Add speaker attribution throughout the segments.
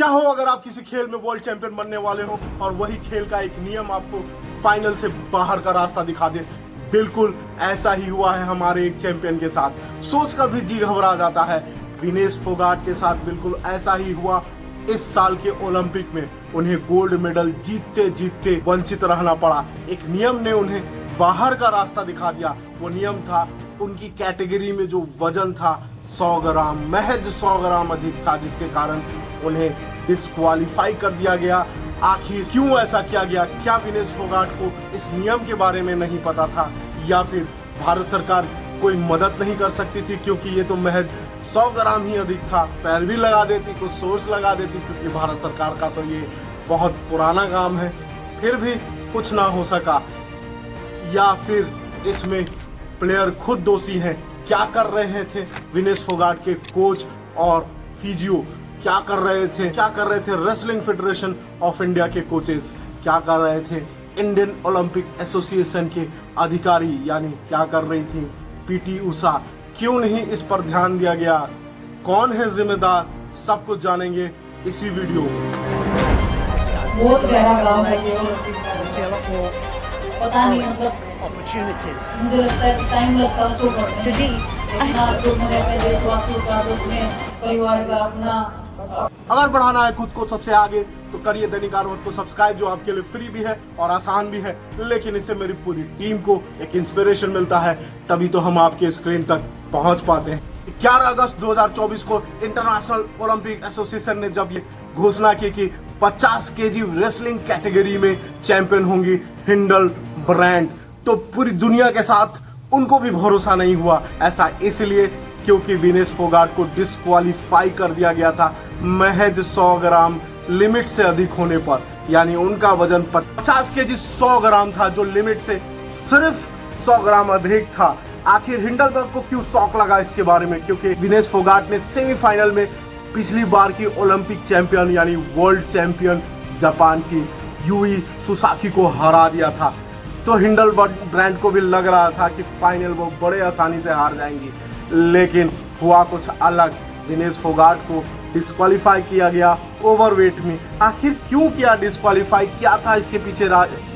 Speaker 1: क्या हो अगर आप किसी खेल में वर्ल्ड चैंपियन बनने वाले हो और वही खेल का एक नियम आपको फाइनल से बाहर का रास्ता दिखा दे। बिल्कुल ऐसा ही हुआ है हमारे एक चैंपियन के साथ। सोचकर भी जी घबरा जाता है। विनेश फोगाट के साथ बिल्कुल ऐसा ही हुआ। इस साल के ओलंपिक में उन्हें गोल्ड मेडल जीतते जीतते वंचित रहना पड़ा। एक नियम ने उन्हें बाहर का रास्ता दिखा दिया। वो नियम था, उनकी कैटेगरी में जो वजन था 100 ग्राम, महज 100 ग्राम अधिक था, जिसके कारण उन्हें डिस्क्वालीफाई कर दिया गया। आखिर क्यों ऐसा किया गया? क्या विनेश फोगाट को इस नियम के बारे में नहीं पता था, या फिर भारत सरकार कोई मदद नहीं कर सकती थी क्योंकि ये तो महज 100 ग्राम ही अधिक था? पैर भी लगा देती, कुछ सोर्स लगा देती, क्योंकि भारत सरकार का तो ये बहुत पुराना काम है, फिर भी कुछ ना हो सका। या फिर इसमें प्लेयर खुद दोषी हैं? क्या कर रहे थे विनेश फोगाट के कोच और फिजियो? क्या कर रहे थे रेसलिंग फेडरेशन ऑफ इंडिया के कोचेस? क्या कर रहे थे इंडियन ओलंपिक एसोसिएशन के अधिकारी, यानी क्या कर रही थी पीटी उषा? क्यों नहीं इस पर ध्यान दिया गया? कौन है जिम्मेदार? सब कुछ जानेंगे इसी वीडियो में।
Speaker 2: बहुत गहरा गाँव है ये ओलंपिक का। पता नहीं, मतलब मुझे लगता है टाइम लगता है उसको करने में। इतना दुख में रहते देशवासियों का, दुख में परिवार का अपना।
Speaker 1: अगर बढ़ाना है खुद को सबसे आगे तो करिए दैनिक आर्वत को सब्सक्राइब, जो आपके लिए फ्री भी है और आसान भी है, लेकिन इससे मेरी पूरी टीम को एक इंस्पिरेशन मिलता है, तभी तो हम आपके स्क्रीन तक पहुंच पाते हैं। 11 अगस्त 2024 को इंटरनेशनल ओलंपिक एसोसिएशन ने जब ये घोषणा की कि 50 केजी रेसलिंग कैटेगरी में चैंपियन होंगी हिंडलब्रांड, तो पूरी दुनिया के साथ उनको भी भरोसा नहीं हुआ। ऐसा इसलिए क्योंकि विनेश फोगाट को डिस्क्वालीफाई कर दिया गया था महज 100 ग्राम लिमिट से अधिक होने पर। यानी उनका वजन 50 केजी 100 ग्राम था, जो लिमिट से सिर्फ 100 ग्राम अधिक था। आखिर हिंडलबर्ग को क्यों शौक लगा इसके बारे में? क्योंकि विनेश फोगाट ने सेमीफाइनल में पिछली बार की ओलंपिक चैंपियन यानी वर्ल्ड चैंपियन जापान की यूई सुसाकी को हरा दिया था। तो हिंडलब्रांड को भी लग रहा था कि फाइनल वो बड़े आसानी से हार जाएंगी, लेकिन हुआ कुछ अलग। विनेश फोगाट को डिस्क्वालीफाई किया गया ओवरवेट में। आखिर क्यों किया डिस्क्वालीफाई? क्या था इसके पीछे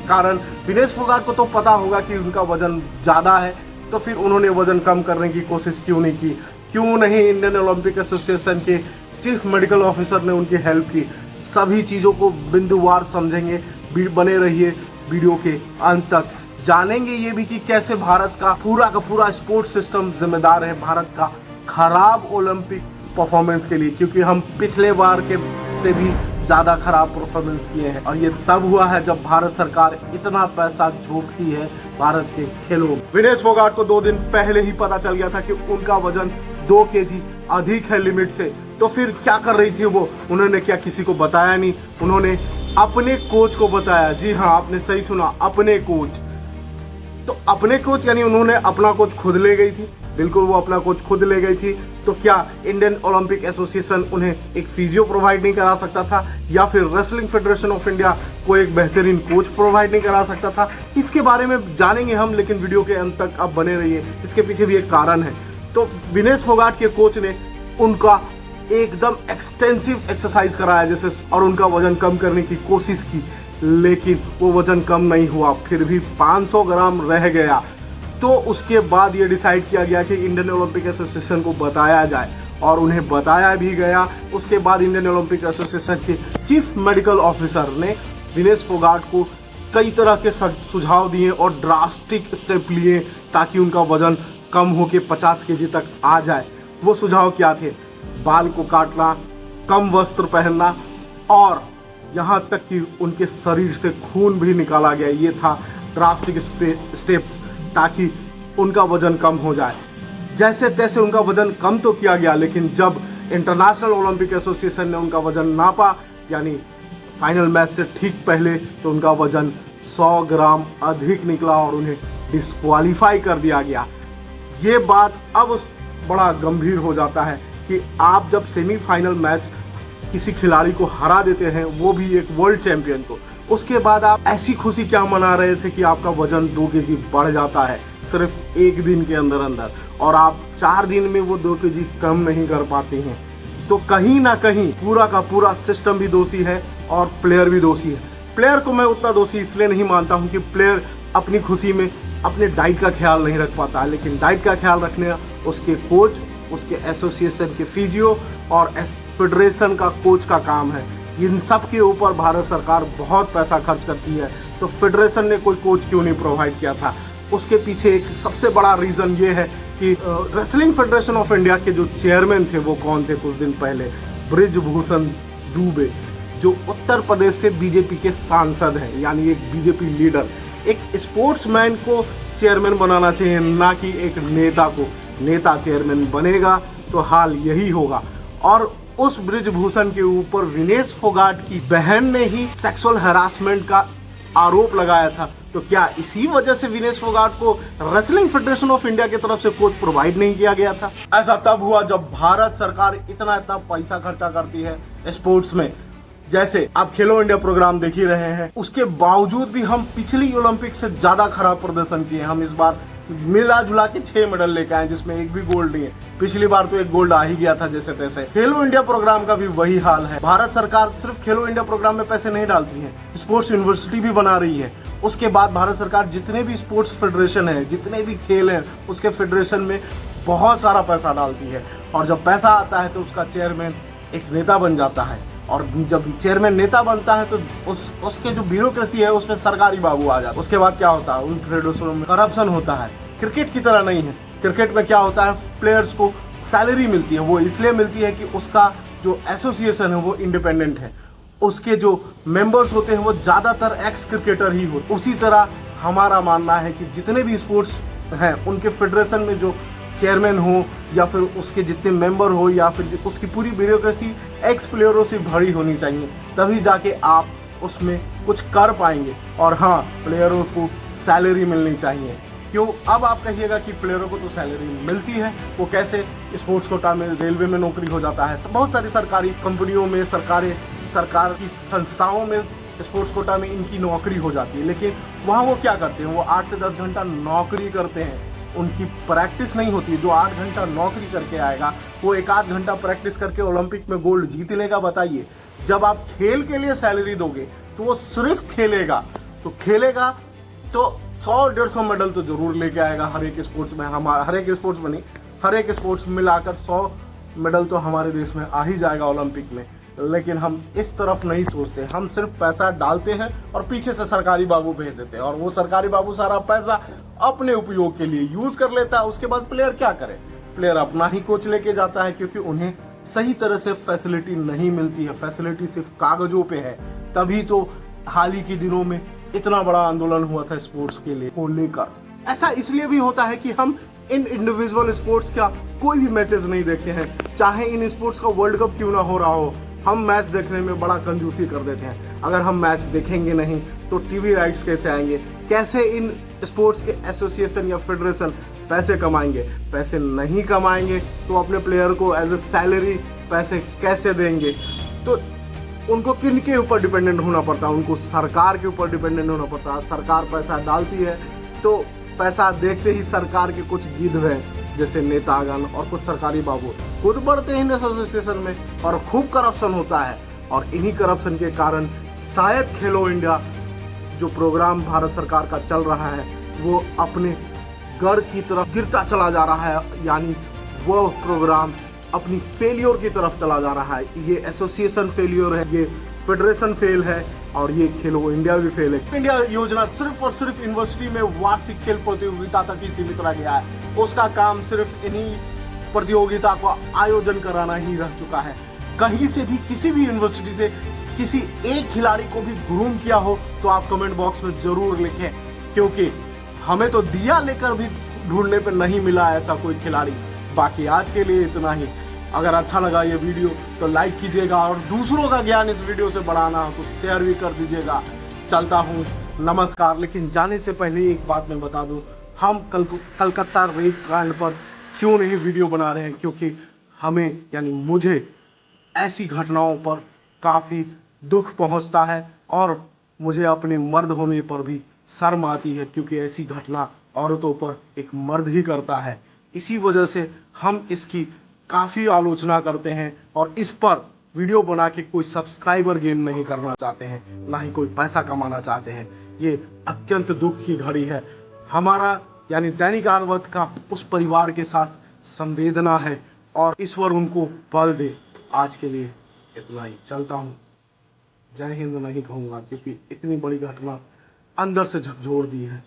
Speaker 1: कारण? विनेश फोगाट को तो पता होगा कि उनका वजन ज़्यादा है, तो फिर उन्होंने वजन कम करने की कोशिश क्यों नहीं की? क्यों नहीं इंडियन ओलंपिक एसोसिएशन के चीफ मेडिकल ऑफिसर ने उनकी हेल्प की? सभी चीज़ों को बिंदुवार समझेंगे, बने रहिए वीडियो के अंत तक। जानेंगे ये भी कि कैसे भारत का पूरा स्पोर्ट्स सिस्टम जिम्मेदार है भारत का खराब ओलंपिक परफॉर्मेंस के लिए, क्योंकि हम पिछले बार के से भी ज़्यादा खराब परफॉर्मेंस किए हैं। और ये तब हुआ है जब भारत सरकार इतना पैसा झोंकती है भारत के खेलों में। विनेश फोगाट को 2 दिन पहले ही पता चल गया था कि उनका वजन 2 केजी अधिक है लिमिट से। तो फिर क्या कर रही थी वो? उन्होंने क्या किसी को बताया नहीं? उन्होंने अपने कोच को बताया। जी हाँ, आपने सही सुना, अपने कोच। तो अपने कोच यानी उन्होंने अपना कोच खुद ले गई थी। बिल्कुल, वो अपना कोच खुद ले गई थी। तो क्या इंडियन ओलंपिक एसोसिएशन उन्हें एक फिजियो प्रोवाइड नहीं करा सकता था, या फिर रेसलिंग फेडरेशन ऑफ इंडिया को एक बेहतरीन कोच प्रोवाइड नहीं करा सकता था? इसके बारे में जानेंगे हम, लेकिन वीडियो के अंत तक आप बने रहिए। इसके पीछे भी एक कारण है। तो विनेश फोगाट के कोच ने उनका एकदम एक्सटेंसिव एक्सरसाइज कराया जैसे, और उनका वजन कम करने की कोशिश की, लेकिन वो वजन कम नहीं हुआ, फिर भी 500 ग्राम रह गया। तो उसके बाद ये डिसाइड किया गया कि इंडियन ओलंपिक एसोसिएशन को बताया जाए, और उन्हें बताया भी गया। उसके बाद इंडियन ओलंपिक एसोसिएशन के चीफ मेडिकल ऑफिसर ने विनेश फोगाट को कई तरह के सुझाव दिए और ड्रास्टिक स्टेप लिए ताकि उनका वजन कम होकर 50 केजी तक आ जाए। वो सुझाव क्या थे? बाल को काटना, कम वस्त्र पहनना, और यहाँ तक कि उनके शरीर से खून भी निकाला गया। ये था ड्रास्टिक स्टेप्स, ताकि उनका वजन कम हो जाए। जैसे तैसे उनका वजन कम तो किया गया, लेकिन जब इंटरनेशनल ओलंपिक एसोसिएशन ने उनका वजन नापा, यानी फाइनल मैच से ठीक पहले, तो उनका वजन 100 ग्राम अधिक निकला और उन्हें डिस्क्वालीफाई कर दिया गया। ये बात अब बड़ा गंभीर हो जाता है कि आप जब सेमीफाइनल मैच किसी खिलाड़ी को हरा देते हैं, वो भी एक वर्ल्ड चैंपियन को, उसके बाद आप ऐसी खुशी क्या मना रहे थे कि आपका वजन 2 केजी बढ़ जाता है सिर्फ 1 दिन के अंदर, और आप 4 दिन में वो 2 केजी कम नहीं कर पाते हैं। तो कहीं ना कहीं पूरा का पूरा सिस्टम भी दोषी है और प्लेयर भी दोषी है। प्लेयर को मैं उतना दोषी इसलिए नहीं मानता हूं कि प्लेयर अपनी खुशी में अपने डाइट का ख्याल नहीं रख पाता है, लेकिन डाइट का ख्याल रखने उसके कोच, उसके एसोसिएशन के फिजियो और फेडरेशन का कोच का काम है। इन सब के ऊपर भारत सरकार बहुत पैसा खर्च करती है, तो फेडरेशन ने कोई कोच क्यों नहीं प्रोवाइड किया था? उसके पीछे एक सबसे बड़ा रीज़न ये है कि रेसलिंग फेडरेशन ऑफ इंडिया के जो चेयरमैन थे वो कौन थे कुछ दिन पहले? ब्रिजभूषण दुबे, जो उत्तर प्रदेश से बीजेपी के सांसद हैं, यानी एक बीजेपी लीडर। एक स्पोर्ट्समैन को चेयरमैन बनाना चाहिए, ना कि एक नेता को। नेता चेयरमैन बनेगा तो हाल यही होगा। और उस ब्रिजभूषण के ऊपर विनेश फोगाट की बहन ने ही सेक्सुअल हैरासमेंट का आरोप लगाया था। तो क्या इसी वजह से विनेश फोगाट को रेसलिंग फेडरेशन ऑफ इंडिया की तरफ से कोच प्रोवाइड नहीं किया गया था? ऐसा तब हुआ जब भारत सरकार इतना पैसा खर्चा करती है स्पोर्ट्स में। जैसे आप खेलो इंडिया प्रोग्राम देख ही रहे हैं, उसके बावजूद भी हम पिछली ओलंपिक से ज्यादा खराब प्रदर्शन किए। हम इस बार मिला जुला के 6 मेडल लेके आए, जिसमें एक भी गोल्ड नहीं है। पिछली बार तो एक गोल्ड आ ही गया था जैसे तैसे। खेलो इंडिया प्रोग्राम का भी वही हाल है। भारत सरकार सिर्फ खेलो इंडिया प्रोग्राम में पैसे नहीं डालती है, स्पोर्ट्स यूनिवर्सिटी भी बना रही है। उसके बाद भारत सरकार जितने भी स्पोर्ट्स फेडरेशन है, जितने भी खेल हैं, उसके फेडरेशन में बहुत सारा पैसा डालती है। और जब पैसा आता है तो उसका चेयरमैन एक नेता बन जाता है, और जब चेयरमैन नेता बनता है तो उसके जो ब्यूरोक्रेसी है उसमें सरकारी बाबू आ जाता है। उसके बाद क्या होता है? उन फेडरेशनों में करप्शन होता है। क्रिकेट की तरह नहीं है। क्रिकेट में क्या होता है? प्लेयर्स को सैलरी मिलती है, वो इसलिए मिलती है कि उसका जो एसोसिएशन है वो इंडिपेंडेंट है, उसके जो मेंबर्स होते हैं वो ज़्यादातर एक्स क्रिकेटर ही होते। उसी तरह हमारा मानना है कि जितने भी स्पोर्ट्स हैं उनके फेडरेशन में जो चेयरमैन हो या फिर उसके जितने मेंबर हो या फिर उसकी पूरी ब्यूरोक्रेसी एक्स प्लेयरों से भरी होनी चाहिए, तभी जाके आप उसमें कुछ कर पाएंगे। और हाँ, प्लेयरों को सैलरी मिलनी चाहिए। क्यों? अब आप कहिएगा कि प्लेयरों को तो सैलरी मिलती है, वो कैसे? स्पोर्ट्स कोटा में रेलवे में नौकरी हो जाता है, बहुत सारी सरकारी कंपनियों में, सरकार की संस्थाओं में स्पोर्ट्स कोटा में इनकी नौकरी हो जाती है। लेकिन वहाँ वो क्या करते हैं? वो 8 से 10 घंटा नौकरी करते हैं, उनकी प्रैक्टिस नहीं होती है। जो 8 घंटा नौकरी करके आएगा वो 1-8 घंटा प्रैक्टिस करके ओलंपिक में गोल्ड जीत लेगा? बताइए। जब आप खेल के लिए सैलरी दोगे तो वो सिर्फ खेलेगा, तो 100-150 मेडल तो जरूर लेके आएगा हर एक स्पोर्ट्स में। हमारा हर एक स्पोर्ट्स में नहीं, हर एक स्पोर्ट्स में मिलाकर 100 मेडल तो हमारे देश में आ ही जाएगा ओलंपिक में। लेकिन हम इस तरफ नहीं सोचते, हम सिर्फ पैसा डालते हैं और पीछे से सरकारी बाबू भेज देते हैं, और वो सरकारी बाबू सारा पैसा अपने उपयोग के लिए यूज कर लेता है। उसके बाद प्लेयर क्या करे? प्लेयर अपना ही कोच लेके जाता है, क्योंकि उन्हें सही तरह से फैसिलिटी नहीं मिलती है। फैसिलिटी सिर्फ कागजों पे है। तभी तो हाल ही के दिनों में इतना बड़ा आंदोलन हुआ था स्पोर्ट्स के लिए को लेकर। ऐसा इसलिए भी होता है कि हम इन इंडिविजुअल स्पोर्ट्स का कोई भी मैचेस नहीं देखते हैं, चाहे इन स्पोर्ट्स का वर्ल्ड कप क्यों ना हो रहा हो। हम मैच देखने में बड़ा कंजूसी कर देते हैं। अगर हम मैच देखेंगे नहीं तो टीवी राइट्स कैसे आएंगे? कैसे इन स्पोर्ट्स के एसोसिएशन या फेडरेशन पैसे कमाएंगे? पैसे नहीं कमाएंगे तो अपने प्लेयर को एज ए सैलरी पैसे कैसे देंगे? तो उनको किन के ऊपर डिपेंडेंट होना पड़ता है? उनको सरकार के ऊपर डिपेंडेंट होना पड़ता है। सरकार पैसा डालती है तो पैसा देखते ही सरकार के कुछ गिद्ध हैं जैसे नेतागण और कुछ सरकारी बाबू खुद बढ़ते हैं इन एसोसिएशन में, और खूब करप्शन होता है। और इन्हीं करप्शन के कारण शायद खेलो इंडिया जो प्रोग्राम भारत सरकार का चल रहा है वो अपने गढ़ की तरफ गिरता चला जा रहा है, यानी वो प्रोग्राम अपनी फेलियर की तरफ चला जा रहा है। ये एसोसिएशन फेलियर है, ये फेडरेशन फेल है, और ये खेलो इंडिया भी फेल है। इंडिया योजना सिर्फ और सिर्फ यूनिवर्सिटी में वार्षिक खेल प्रतियोगिता तक ही सीमित रह गया है। उसका काम सिर्फ इन्हीं प्रतियोगिता को आयोजन कराना ही रह चुका है। कहीं से भी किसी भी यूनिवर्सिटी से किसी एक खिलाड़ी को भी ग्रूम किया हो तो आप कमेंट बॉक्स में जरूर लिखें, क्योंकि हमें तो दिया लेकर भी ढूंढने पर नहीं मिला ऐसा कोई खिलाड़ी। बाकी आज के लिए इतना ही। अगर अच्छा लगा ये वीडियो तो लाइक कीजिएगा, और दूसरों का ज्ञान इस वीडियो से बढ़ाना हो तो शेयर भी कर दीजिएगा। चलता हूँ, नमस्कार। लेकिन जाने से पहले एक बात मैं बता दूँ, हम कलकत्ता रेप कांड पर क्यों नहीं वीडियो बना रहे हैं, क्योंकि हमें यानी मुझे ऐसी घटनाओं पर काफ़ी दुख पहुंचता है, और मुझे अपने मर्द होने पर भी शर्म आती है, क्योंकि ऐसी घटना औरतों पर एक मर्द ही करता है। इसी वजह से हम इसकी काफ़ी आलोचना करते हैं और इस पर वीडियो बना के कोई सब्सक्राइबर गेन नहीं करना चाहते हैं, ना ही कोई पैसा कमाना चाहते हैं। ये अत्यंत दुख की घड़ी है। हमारा यानी दैनिक आर्यावर्त का उस परिवार के साथ संवेदना है और ईश्वर उनको बल दे। आज के लिए इतना ही, चलता हूँ। जय हिंद नहीं कहूँगा क्योंकि इतनी बड़ी घटना अंदर से झकझोर दी है।